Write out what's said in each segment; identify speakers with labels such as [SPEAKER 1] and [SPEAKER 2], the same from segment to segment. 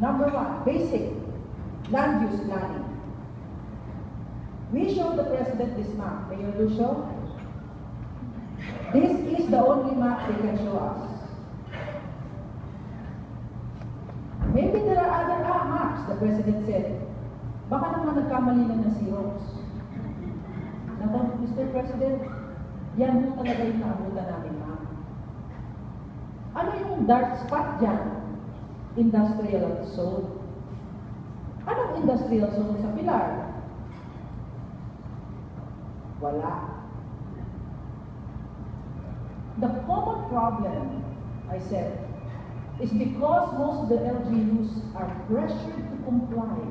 [SPEAKER 1] Number one, basic land use planning. We showed the President this map. Mayor Lucio, this is the only map they can show us. Maybe there are other maps, the President said. Baka naman nagkamali lang ng Xerox. Naku, Mr. President, yan mo talaga yung naabutan namin, ma'am. Ano yung dark spot dyan? Industrial zone. Anong industrial zone sa Pilar? Wala. The common problem, I said, is because most of the LGUs are pressured to comply.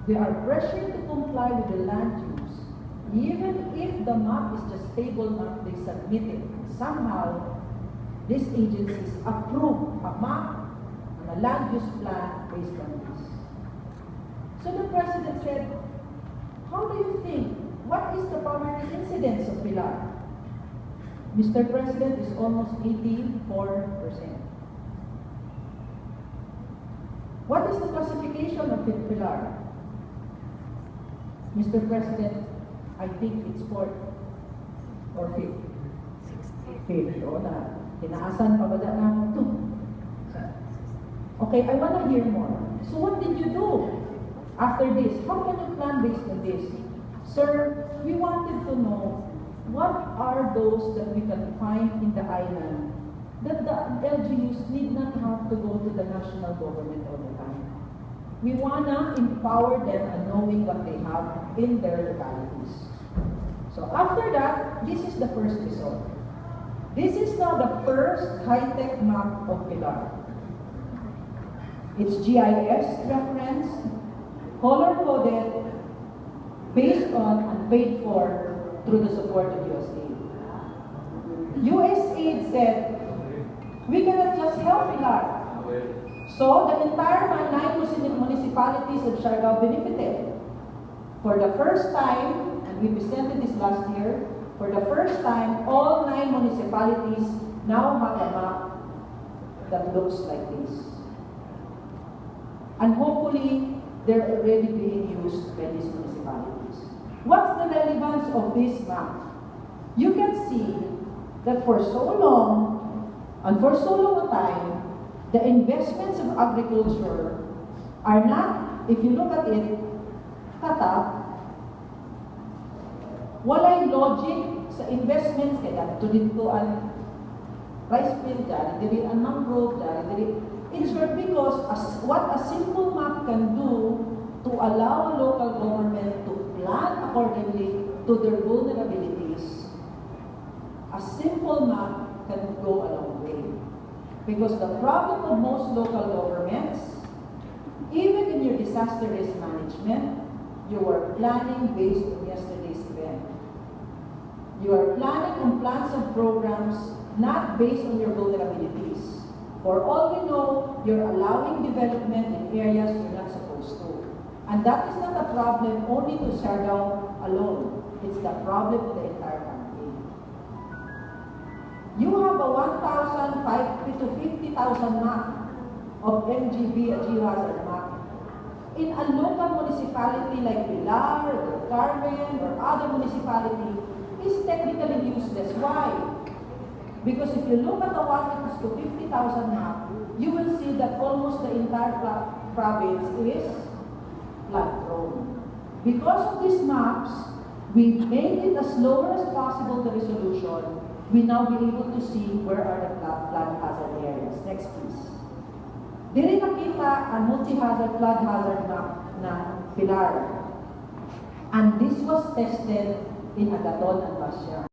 [SPEAKER 1] They are pressured to comply with the land use, even if the map is just table map they submitted. Somehow, these agencies approve a map and a land use plan based on this. So the President said, how do you think? What is the primary incidence of Pilar? Mr. President, is almost 84%. What is the classification of Pilar? Mr. President, I think it's 4th or 5th. 5th, o na. Tinaasan, pababa na 2. Okay, I want to hear more. So what did you do after this? How can you plan based on this? Sir, we wanted to know what are those that we can find in the island that the LGUs need not have to go to the national government all the time. We want to empower them and knowing what they have in their localities. So after that, this is the first result. This is now the first high-tech map of Pilar. It's GIS reference, color-coded, based on and paid for through the support of USAID. USAID said, we cannot just help Pilar. So the entire 9 municipalities of Siargao benefited. For the first time, and we presented this last year, for the first time, all 9 municipalities now have a map that looks like this. And hopefully, they're already being used by these municipalities. What's the relevance of this map? You can see that for so long, and for so long a time, the investments of agriculture are not, if you look at it, tata, walay logic sa investments, kaya ito dito ang rice mill dyan, diri ang mangrove dyan, diri. In short, because what a simple map can do to allow local government to plan accordingly to their vulnerabilities, a simple map can go a long way. Because the problem of most local governments, even in your disaster risk management, you are planning based on yesterday's event. You are planning on plans and programs not based on your vulnerabilities. For all we know, you're allowing development in areas you're not supposed to. And that is not a problem only to Siargao alone. It's the problem to the entire country. You have a 1,500 to 50,000 map of MGB, a geohazard map. In a local municipality like Pilar, or Carmen, or other municipality, is technically useless. Why? Because if you look at the 1 to 50,000 map, you will see that almost the entire province is flood prone. Because of these maps, we made it as lower as possible the resolution. We now be able to see where are the flood hazard areas. Next, please. Diri nakita ang multi-hazard flood hazard map na Pilar. And this was tested in Agaton and Basya.